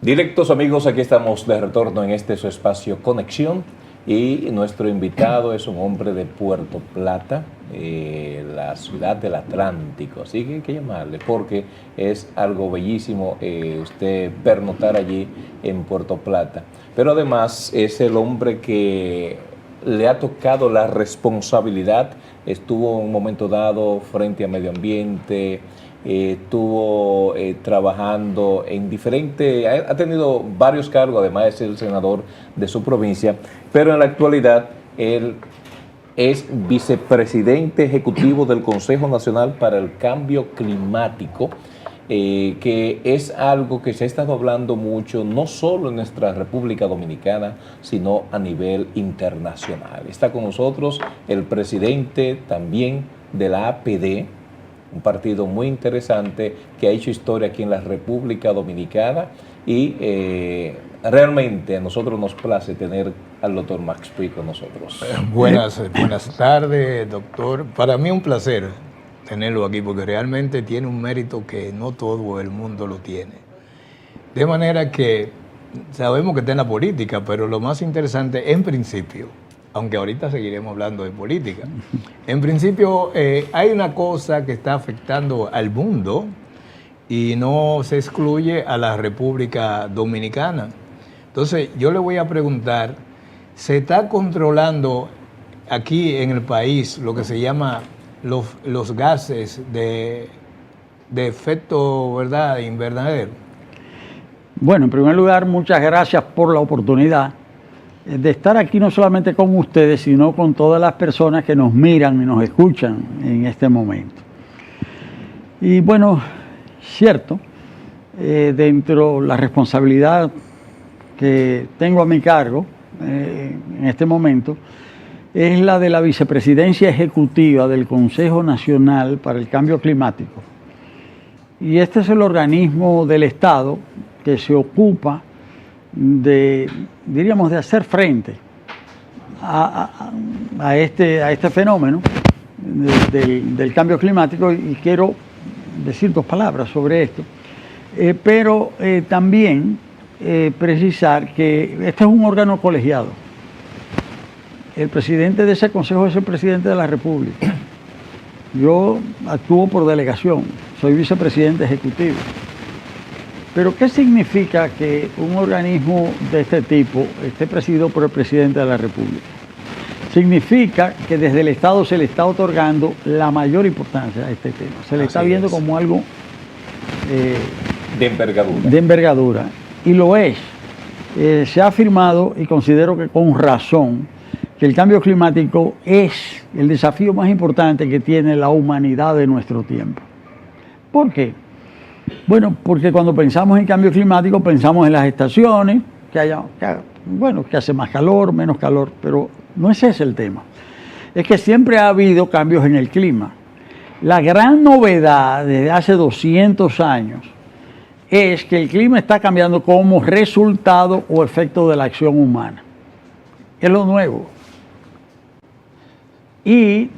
Directos amigos, aquí estamos de retorno en este su espacio Conexión y nuestro invitado es un hombre de Puerto Plata, la ciudad del Atlántico, así que hay que llamarle porque es algo bellísimo usted pernotar allí en Puerto Plata, pero además es el hombre que le ha tocado la responsabilidad, estuvo en un momento dado frente a medio ambiente, estuvo trabajando en diferentes, ha tenido varios cargos, además de ser el senador de su provincia, pero en la actualidad él es vicepresidente ejecutivo del Consejo Nacional para el Cambio Climático, que es algo que se ha estado hablando mucho, no solo en nuestra República Dominicana, sino a nivel internacional. Está con nosotros el presidente también de la APD, un partido muy interesante que ha hecho historia aquí en la República Dominicana y realmente a nosotros nos place tener al doctor Max Puig con nosotros. Buenas tardes, doctor. Para mí un placer tenerlo aquí porque realmente tiene un mérito que no todo el mundo lo tiene. De manera que sabemos que está en la política, pero lo más interesante en principio, aunque ahorita seguiremos hablando de política. En principio, hay una cosa que está afectando al mundo y no se excluye a la República Dominicana. Entonces, yo le voy a preguntar, ¿se está controlando aquí en el país lo que se llama los gases de efecto, ¿verdad?, invernadero? Bueno, en primer lugar, muchas gracias por la oportunidad de estar aquí no solamente con ustedes, sino con todas las personas que nos miran y nos escuchan en este momento. Y bueno, cierto, dentro de la responsabilidad que tengo a mi cargo en este momento, es la de la vicepresidencia ejecutiva del Consejo Nacional para el Cambio Climático. Y este es el organismo del Estado que se ocupa de hacer frente a este fenómeno del cambio climático, y quiero decir dos palabras sobre esto, pero también precisar que este es un órgano colegiado. El presidente de ese consejo es el presidente de la República. Yo actúo por delegación, soy vicepresidente ejecutivo. Pero ¿qué significa que un organismo de este tipo esté presidido por el presidente de la República? Significa que desde el Estado se le está otorgando la mayor importancia a este tema. Se le está viendo como algo de envergadura. De envergadura. Y lo es. Se ha afirmado, y considero que con razón, que el cambio climático es el desafío más importante que tiene la humanidad de nuestro tiempo. ¿Por qué? Bueno, porque cuando pensamos en cambio climático pensamos en las estaciones, que hace más calor, menos calor, pero no es ese el tema. Es que siempre ha habido cambios en el clima. La gran novedad desde hace 200 años es que el clima está cambiando como resultado o efecto de la acción humana. Es lo nuevo. Y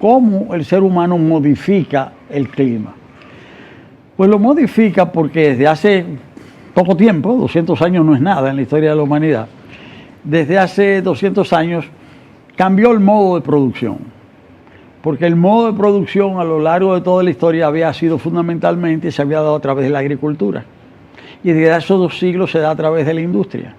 cómo el ser humano modifica el clima. Pues lo modifica porque desde hace poco tiempo, 200 años no es nada en la historia de la humanidad, desde hace 200 años cambió el modo de producción. Porque el modo de producción a lo largo de toda la historia había sido fundamentalmente, se había dado a través de la agricultura. Y desde hace 2 siglos se da a través de la industria.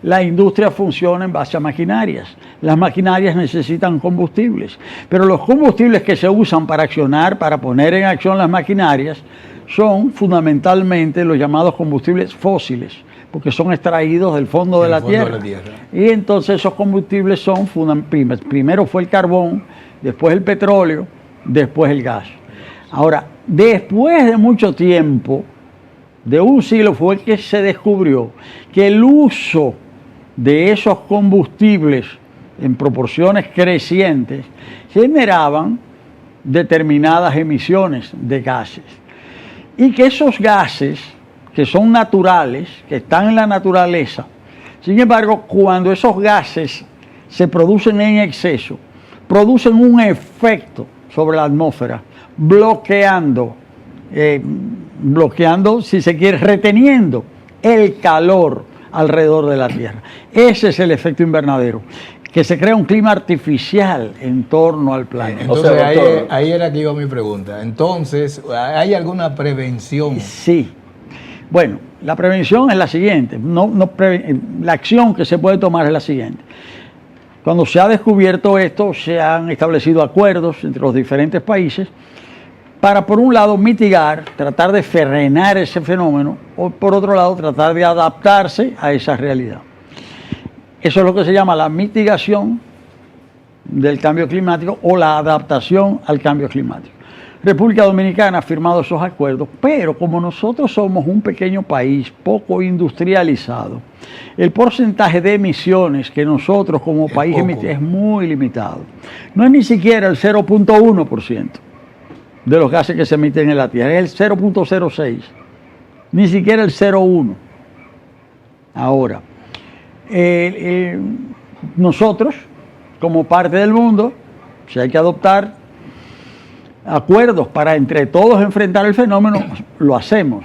La industria funciona en base a maquinarias. Las maquinarias necesitan combustibles. Pero los combustibles que se usan para accionar, para poner en acción las maquinarias, son fundamentalmente los llamados combustibles fósiles, porque son extraídos del fondo de la tierra. Y entonces esos combustibles son, primero fue el carbón, después el petróleo, después el gas. Ahora, después de mucho tiempo, de 1 siglo, fue que se descubrió que el uso de esos combustibles en proporciones crecientes generaban determinadas emisiones de gases. Y que esos gases, que son naturales, que están en la naturaleza, sin embargo, cuando esos gases se producen en exceso, producen un efecto sobre la atmósfera, bloqueando, si se quiere, reteniendo el calor alrededor de la Tierra. Ese es el efecto invernadero, que se crea un clima artificial en torno al planeta. Entonces, O sea, doctor, ahí era que iba mi pregunta. Entonces, ¿hay alguna prevención? Sí. Bueno, la prevención es la siguiente. La acción que se puede tomar es la siguiente. Cuando se ha descubierto esto, se han establecido acuerdos entre los diferentes países para, por un lado, mitigar, tratar de frenar ese fenómeno, o por otro lado, tratar de adaptarse a esa realidad. Eso es lo que se llama la mitigación del cambio climático o la adaptación al cambio climático. República Dominicana ha firmado esos acuerdos, pero como nosotros somos un pequeño país poco industrializado, el porcentaje de emisiones que nosotros como país emitimos es muy limitado. No es ni siquiera el 0.1% de los gases que se emiten en la Tierra, es el 0.06, ni siquiera el 0.1. Ahora, nosotros, como parte del mundo, si hay que adoptar acuerdos para entre todos enfrentar el fenómeno, lo hacemos.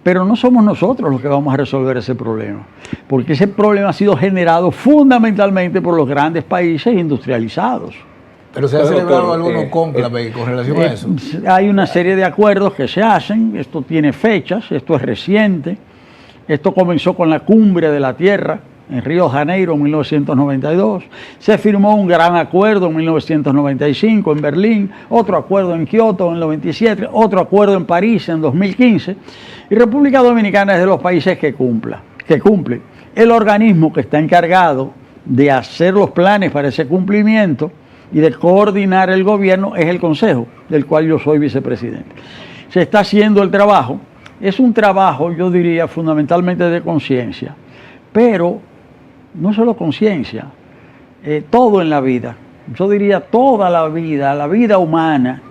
Pero no somos nosotros los que vamos a resolver ese problema, porque ese problema ha sido generado fundamentalmente por los grandes países industrializados. Pero se ha celebrado algunos cónclaves con relación a eso. Hay una serie de acuerdos que se hacen, esto tiene fechas, esto es reciente, esto comenzó con la Cumbre de la Tierra en Río de Janeiro en 1992, se firmó un gran acuerdo en 1995 en Berlín, otro acuerdo en Kioto en el 97, otro acuerdo en París en 2015, y República Dominicana es de los países que cumple. El organismo que está encargado de hacer los planes para ese cumplimiento y de coordinar el gobierno es el Consejo, del cual yo soy vicepresidente. Se está haciendo el trabajo, es un trabajo, yo diría, fundamentalmente de conciencia, pero no solo conciencia, todo en la vida, yo diría toda la vida humana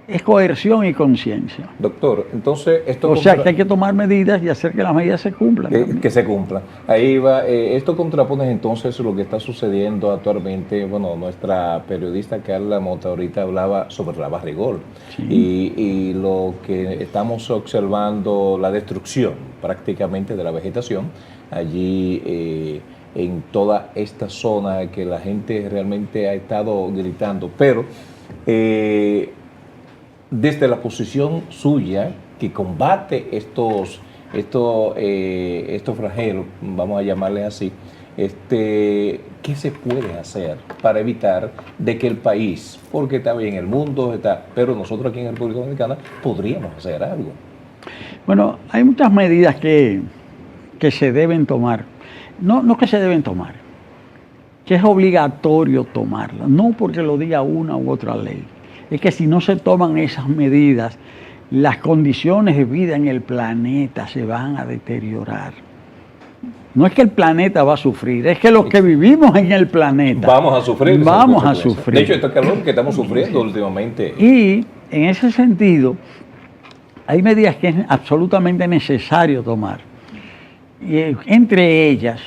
es coerción y conciencia. Doctor, entonces esto... O sea que hay que tomar medidas y hacer que las medidas se cumplan. Que se cumplan. Ahí va. Esto contrapone entonces lo que está sucediendo actualmente. Bueno, nuestra periodista Carla Mota ahorita hablaba sobre la barrigol. Sí. Y lo que estamos observando, la destrucción prácticamente de la vegetación allí en toda esta zona que la gente realmente ha estado gritando. Pero desde la posición suya, que combate estos flagelos, vamos a llamarles así, ¿qué se puede hacer para evitar de que el país, porque está bien, el mundo está, pero nosotros aquí en República Dominicana podríamos hacer algo? Bueno, hay muchas medidas que se deben tomar, no que se deben tomar, que es obligatorio tomarlas, no porque lo diga una u otra ley. Es que si no se toman esas medidas, las condiciones de vida en el planeta se van a deteriorar. No es que el planeta va a sufrir, es que los que vivimos en el planeta vamos a sufrir. Vamos a sufrir. De hecho, este calor que estamos sufriendo últimamente. Y en ese sentido, hay medidas que es absolutamente necesario tomar. Y entre ellas,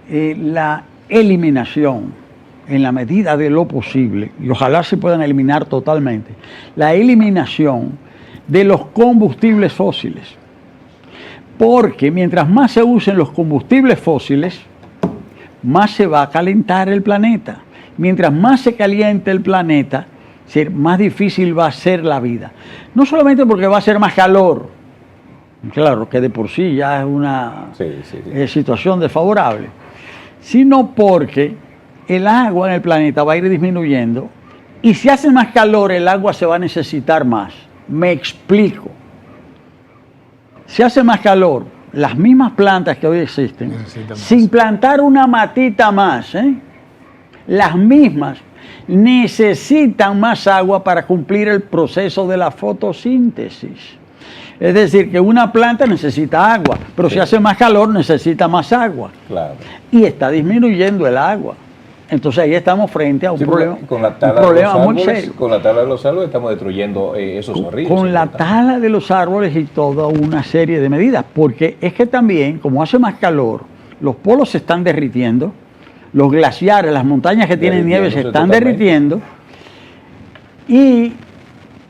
la eliminación, en la medida de lo posible, y ojalá se puedan eliminar totalmente, la eliminación de los combustibles fósiles. Porque mientras más se usen los combustibles fósiles, más se va a calentar el planeta. Mientras más se caliente el planeta, más difícil va a ser la vida. No solamente porque va a ser más calor, claro que de por sí ya es una situación desfavorable, sino porque el agua en el planeta va a ir disminuyendo y si hace más calor el agua se va a necesitar más. Me explico. Si hace más calor, las mismas plantas que hoy existen, sin plantar una matita más, las mismas necesitan más agua para cumplir el proceso de la fotosíntesis. Es decir, que una planta necesita agua, pero si hace más calor necesita más agua. Claro. Y está disminuyendo el agua. Entonces ahí estamos frente a un problema, con la tala muy serio. Con la tala de los árboles estamos destruyendo esos ríos. Con la tala de los árboles y toda una serie de medidas, porque es que también, como hace más calor, los polos se están derritiendo, los glaciares, las montañas que tienen nieve se están derritiendo, y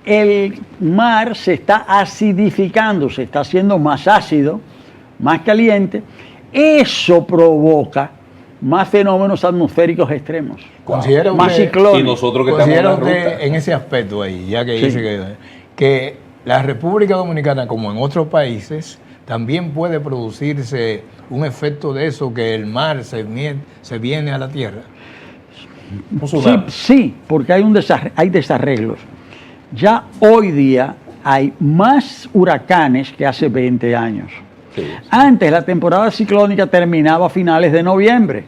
el mar se está acidificando, se está haciendo más ácido, más caliente. Eso provoca más fenómenos atmosféricos extremos, ¿Considera más usted, ciclones. Y nosotros que estamos en la considera usted ruta. en ese aspecto ahí, ya que Sí. dice que la República Dominicana, como en otros países, también puede producirse un efecto de eso, que el mar se viene a la tierra? Un Sí, tsunami. sí, porque hay desarreglos. Ya hoy día hay más huracanes que hace 20 años. Sí. Antes la temporada ciclónica terminaba a finales de noviembre.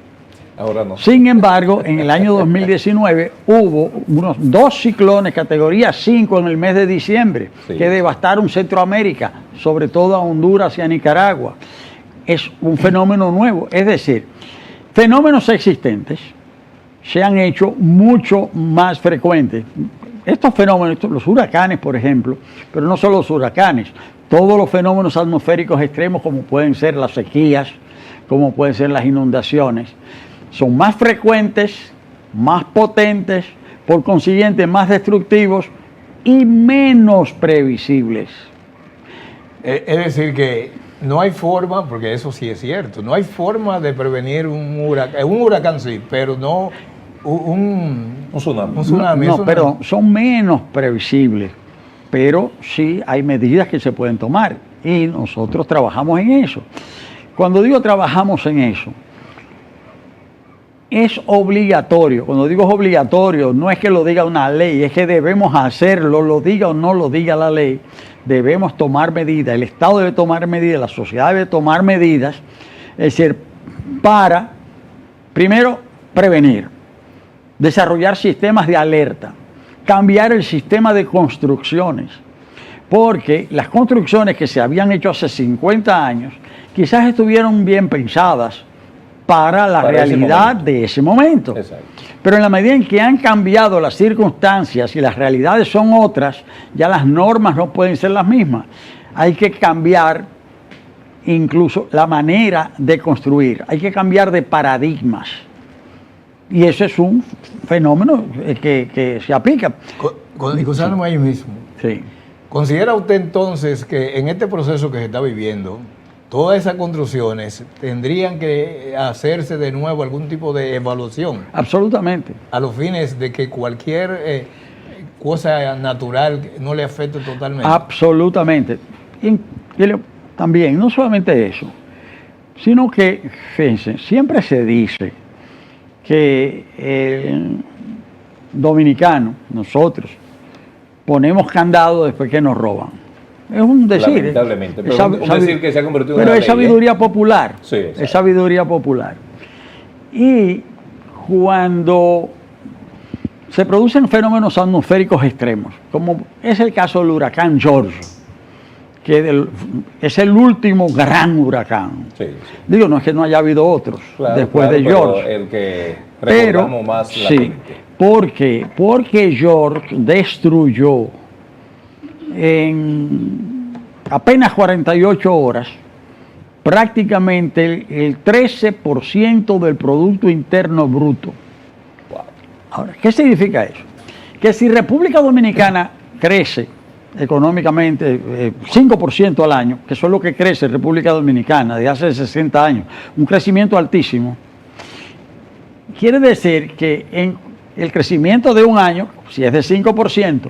Ahora no. Sin embargo, en el año 2019 hubo unos 2 ciclones categoría 5 en el mes de diciembre, Sí. que devastaron Centroamérica, sobre todo a Honduras y a Nicaragua. Es un fenómeno nuevo, es decir, fenómenos existentes se han hecho mucho más frecuentes. Estos fenómenos, los huracanes, por ejemplo, pero no solo los huracanes, todos los fenómenos atmosféricos extremos, como pueden ser las sequías, como pueden ser las inundaciones, son más frecuentes, más potentes, por consiguiente más destructivos y menos previsibles. Es decir, que no hay forma, porque eso sí es cierto, no hay forma de prevenir un huracán sí, pero no un tsunami. un tsunami. No, eso pero son menos previsibles, pero sí hay medidas que se pueden tomar y nosotros trabajamos en eso. Cuando digo trabajamos en eso, es obligatorio. Cuando digo es obligatorio, no es que lo diga una ley, es que debemos hacerlo, lo diga o no lo diga la ley, debemos tomar medidas, el Estado debe tomar medidas, la sociedad debe tomar medidas, es decir, para, primero, prevenir, desarrollar sistemas de alerta, cambiar el sistema de construcciones, porque las construcciones que se habían hecho hace 50 años quizás estuvieron bien pensadas para la Para ese realidad momento. de ese momento. Exacto. Pero en la medida en que han cambiado las circunstancias y las realidades son otras, ya las normas no pueden ser las mismas. Hay que cambiar incluso la manera de construir, hay que cambiar de paradigmas. Y ese es un fenómeno que se aplica. Discusándome ahí mismo. Sí. ¿Considera usted entonces que en este proceso que se está viviendo, todas esas construcciones tendrían que hacerse de nuevo algún tipo de evaluación Absolutamente. a los fines de que cualquier cosa natural no le afecte totalmente? Absolutamente. Y también, no solamente eso, sino que, fíjense, siempre se dice que el dominicano, nosotros, ponemos candado después que nos roban. Es un decir. Lamentablemente, pero Es un decir que se ha convertido en pero una es ley, sabiduría popular. Sí, exacto. Es sabiduría popular. Y cuando se producen fenómenos atmosféricos extremos, como es el caso del huracán George, que es el último gran huracán. Sí, sí. Digo, no es que no haya habido otros Claro, después claro, de pero George. el que Pero, recordamos más sí, latente. porque George destruyó en apenas 48 horas prácticamente el 13% del Producto Interno Bruto. Wow. Ahora, ¿qué significa eso? Que si República Dominicana crece económicamente 5% al año, que eso es lo que crece República Dominicana de hace 60 años, un crecimiento altísimo, quiere decir que en el crecimiento de un año, si es de 5%,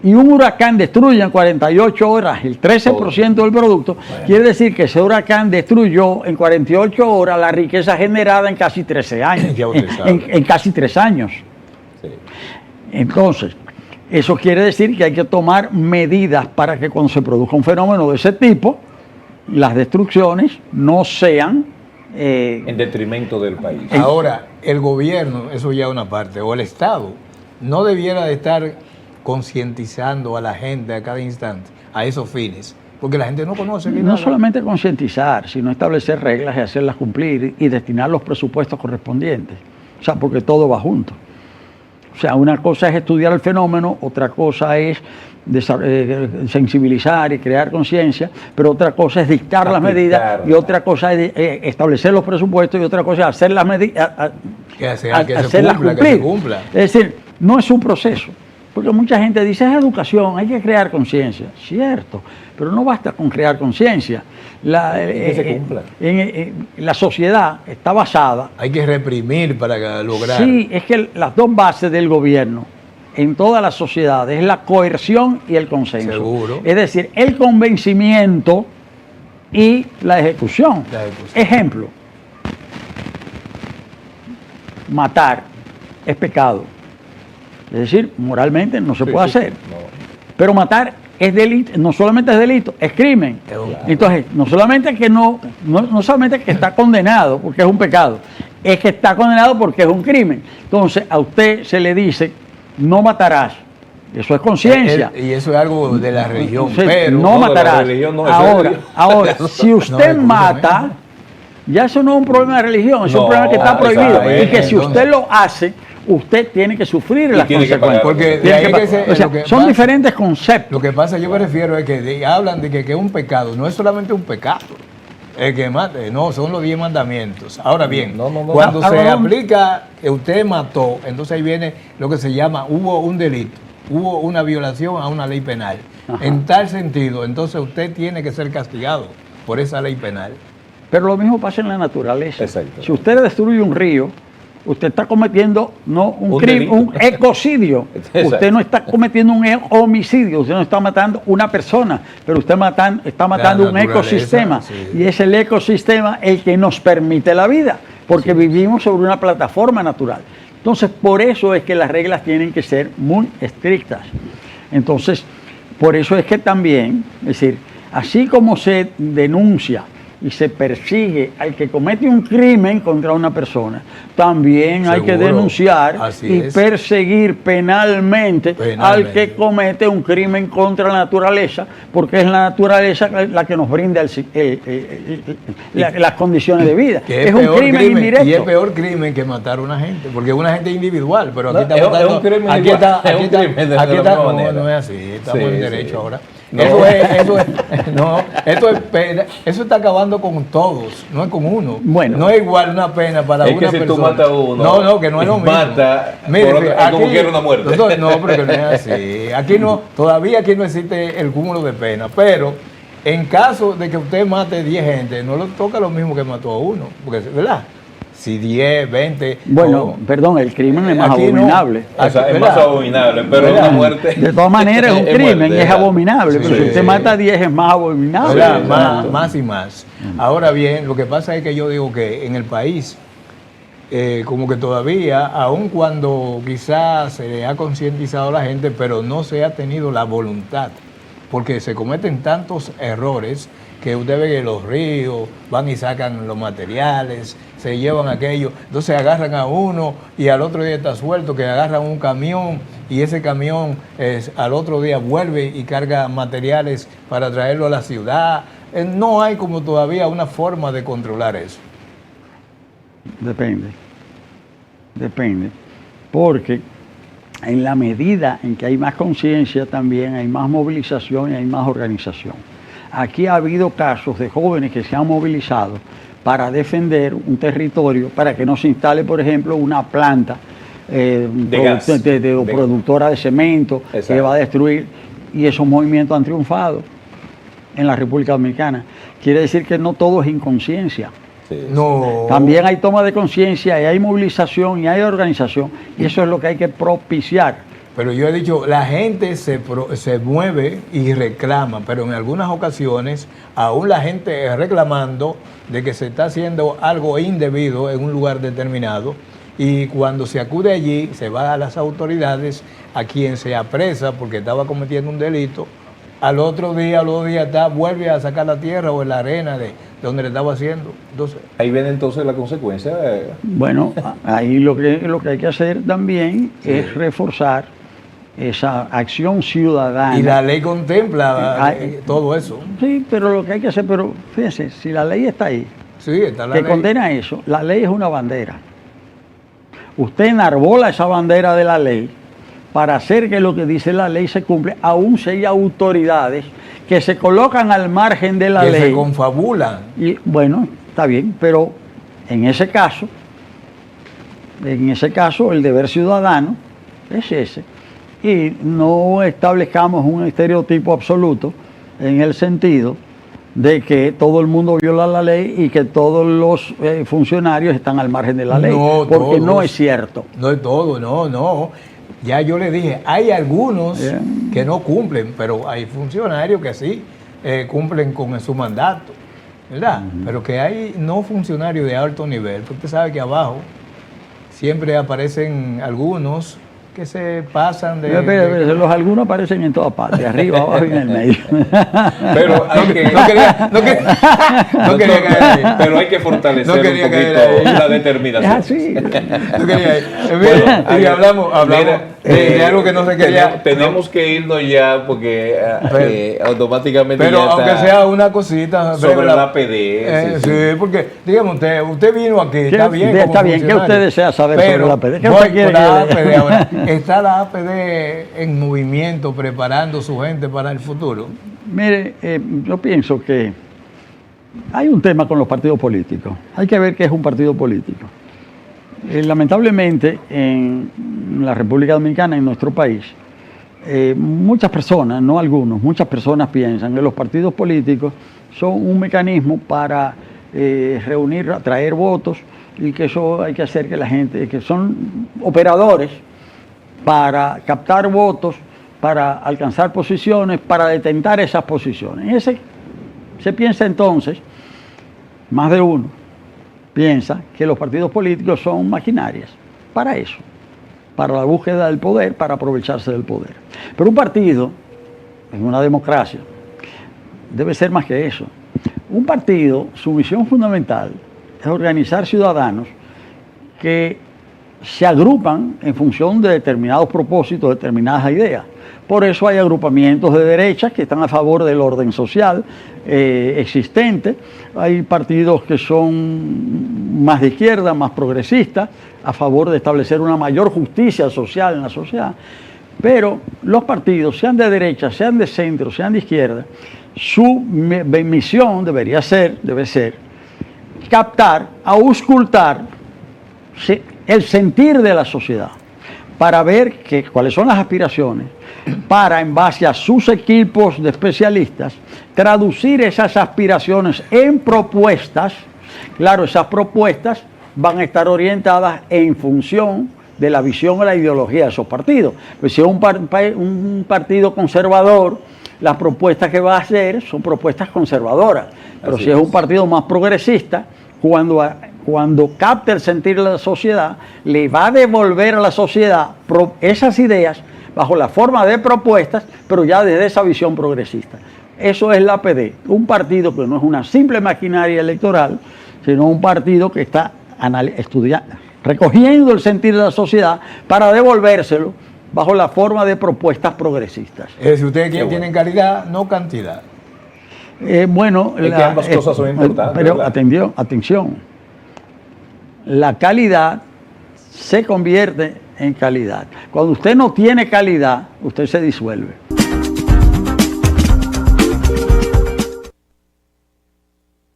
y un huracán destruye en 48 horas el 13% del producto, quiere decir que ese huracán destruyó en 48 horas la riqueza generada en casi 13 años. Ya usted sabe. En casi 3 años. Sí. Entonces, eso quiere decir que hay que tomar medidas para que cuando se produzca un fenómeno de ese tipo, las destrucciones no sean... En detrimento del país. Ahora, el gobierno, eso ya es una parte, o el Estado, no debiera de estar concientizando a la gente a cada instante a esos fines, porque la gente no conoce ni No nada. solamente concientizar, sino establecer reglas y hacerlas cumplir y destinar los presupuestos correspondientes. O sea, porque todo va junto. O sea, una cosa es estudiar el fenómeno, otra cosa es sensibilizar y crear conciencia, pero otra cosa es dictar las medidas y otra cosa es establecer los presupuestos y otra cosa es hacer las medidas, Que se hacerlas cumpla, que se cumpla. Es decir, no es un proceso. Porque mucha gente dice, es educación, hay que crear conciencia. Cierto, pero no basta con crear conciencia. Que se cumpla. La sociedad está basada. Hay que reprimir para lograr. Sí, es que las dos bases del gobierno en todas las sociedades es la coerción y el consenso. Seguro. Es decir, el convencimiento y la ejecución. Ejemplo, matar es pecado. Es decir, moralmente no se puede hacer. No. Pero matar es delito, no solamente es delito, es crimen. Claro. Entonces, no solamente que no solamente que está condenado porque es un pecado, es que está condenado porque es un crimen. Entonces, a usted se le dice, no matarás. Eso es conciencia. Y eso es algo de la religión, Entonces, pero no de la matarás. religión no, eso es ahora, religión. ahora, si usted No, mata, ya eso no es un problema de religión, es un No, problema que está prohibido. exactamente. Y que si usted lo hace, usted tiene que sufrir las tiene que consecuencias. pagar. Porque de Tiene ahí que que pagar. se- O sea, lo que son pasa- diferentes conceptos. Lo que pasa, yo me refiero es que hablan de que es un pecado, no es solamente un pecado. El que mate, no, son los 10 mandamientos. Ahora bien, No. cuando Ah, se ah, aplica que usted mató, entonces ahí viene lo que se llama, hubo un delito, hubo una violación a una ley penal. Ajá. En tal sentido, entonces usted tiene que ser castigado por esa ley penal. Pero lo mismo pasa en la naturaleza. Exacto. Si usted destruye un río, usted está cometiendo no un Un crimen, delito. un ecocidio. Exacto. Usted no está cometiendo un homicidio, usted no está matando una persona, pero usted está matando un naturaleza, ecosistema. sí. Y es el ecosistema el que nos permite la vida, porque vivimos sobre una plataforma natural. Entonces, por eso es que las reglas tienen que ser muy estrictas. Entonces, por eso es que también, es decir, así como se denuncia y se persigue al que comete un crimen contra una persona, también hay que Seguro. denunciar Así y es. perseguir penalmente al que comete un crimen contra la naturaleza, porque es la naturaleza la que nos brinda las condiciones de vida. Que Es un peor crimen indirecto. Y es peor crimen que matar a una gente, porque una gente individual, pero aquí No, está es matando. un crimen aquí igual, está, es aquí un está, crimen de aquí la está, misma no, manera. no es así, estamos Sí, en sí. derecho ahora. No. No, esto es pena, eso está acabando con todos, no es con uno. Bueno. No es igual una pena para Es una que si persona. tú matas a uno no, que no es y lo mismo. mata, por otro, es como quiera una muerte. No, pero que no es así. Aquí no, todavía aquí no existe el cúmulo de pena, pero en caso de que usted mate 10 gente, no le toca lo mismo que mató a uno, porque, ¿verdad? Si 10, 20... Bueno, perdón, el crimen es más Aquí no. abominable. O sea, es ¿verdad? más abominable, pero ¿Verdad? una muerte. De todas maneras, es un crimen, muerte, es ¿verdad? abominable. Sí, pero si usted sí. mata a 10 es más abominable. ¿verdad? Sí, Más, exacto. más y más. Ahora bien, lo que pasa es que yo digo que en el país, como que todavía, aun cuando quizás se le ha concientizado a la gente, pero no se ha tenido la voluntad, porque se cometen tantos errores que usted ve que los ríos van y sacan los materiales, se llevan aquello, entonces agarran a uno y al otro día está suelto, que agarran un camión y ese camión al otro día vuelve y carga materiales para traerlo a la ciudad. No hay como todavía una forma de controlar eso. Depende. Porque en la medida en que hay más conciencia también hay más movilización y hay más organización. Aquí ha habido casos de jóvenes que se han movilizado para defender un territorio, para que no se instale, por ejemplo, una planta gas. productora de cemento que Exacto. va a destruir, y esos movimientos han triunfado en la República Dominicana. Quiere decir que no todo es inconsciencia. Sí. No. También hay toma de conciencia y hay movilización y hay organización, y eso es lo que hay que propiciar. Pero yo he dicho, la gente se mueve y reclama, pero en algunas ocasiones aún la gente reclamando de que se está haciendo algo indebido en un lugar determinado, y cuando se acude allí, se va a las autoridades, a quien se apresa porque estaba cometiendo un delito, al otro día, vuelve a sacar la tierra o la arena de donde le estaba haciendo. Entonces, Ahí viene entonces la consecuencia. Bueno, ahí lo que hay que hacer también es reforzar esa acción ciudadana. y la ley contempla Ay, todo eso. Sí, pero lo que hay que hacer, pero fíjense, si la ley está ahí, Sí, está la que ley. condena eso, la ley es una bandera. Usted enarbola esa bandera de la ley para hacer que lo que dice la ley se cumple, aún si hay autoridades que se colocan al margen de la que ley. se confabulan. Y bueno, está bien, pero en ese caso, el deber ciudadano es ese. y no establezcamos un estereotipo absoluto en el sentido de que todo el mundo viola la ley y que todos los funcionarios están al margen de la ley, No, porque todos. no es cierto. No es todo, no. Ya yo le dije, hay algunos que no cumplen, pero hay funcionarios que sí cumplen con su mandato, ¿verdad? Pero que hay no funcionarios de alto nivel, porque usted sabe que abajo siempre aparecen algunos que se pasan de... Pero los algunos aparecen en todas partes, arriba, abajo y en el medio. Pero hay que, no quería caer ahí. pero hay que fortalecer No quería un caer poquito ahí. la Es determinación. así. No quería ir. Bueno, Y hablamos mira, de algo que no se quería. Tenemos que irnos ya porque automáticamente Pero ya aunque está sea una cosita sobre breve, la APD. sí, porque dígame usted vino aquí, está bien. como Está bien, ¿qué funcionario, usted desea saber pero sobre la APD? ¿Qué no usted hay quiere con la que le- APD ahora. ¿Está la APD en movimiento preparando su gente para el futuro? Mire, yo pienso que hay un tema con los partidos políticos. Hay que ver qué es un partido político. Lamentablemente, en la República Dominicana, en nuestro país, muchas personas, no algunos, muchas personas piensan que los partidos políticos son un mecanismo para reunir, atraer votos y que eso hay que hacer que la gente, que son operadores para captar votos, para alcanzar posiciones, para detentar esas posiciones. Se piensa entonces, más de uno piensa que los partidos políticos son maquinarias para eso, para la búsqueda del poder, para aprovecharse del poder. Pero un partido, en una democracia, debe ser más que eso. Un partido, su misión fundamental es organizar ciudadanos que se agrupan en función de determinados propósitos, determinadas ideas. Por eso hay agrupamientos de derecha que están a favor del orden social existente. Hay partidos que son más de izquierda, más progresistas, a favor de establecer una mayor justicia social en la sociedad. Pero los partidos, sean de derecha, sean de centro, sean de izquierda, su misión debe ser captar, auscultar el sentir de la sociedad, para ver cuáles son las aspiraciones, para, en base a sus equipos de especialistas, traducir esas aspiraciones en propuestas. Claro, esas propuestas van a estar orientadas en función de la visión o la ideología de esos partidos. Pues si es un partido conservador, las propuestas que va a hacer son propuestas conservadoras. Pero Así si es un partido más progresista, cuando capte el sentir de la sociedad, le va a devolver a la sociedad esas ideas bajo la forma de propuestas, pero ya desde esa visión progresista. Eso es la APD, un partido que no es una simple maquinaria electoral, sino un partido que está recogiendo el sentir de la sociedad para devolvérselo bajo la forma de propuestas progresistas. Si ustedes tienen calidad, no cantidad. Bueno, es que ambas cosas son importantes. Pero atención, la calidad se convierte en calidad. Cuando usted no tiene calidad, usted se disuelve.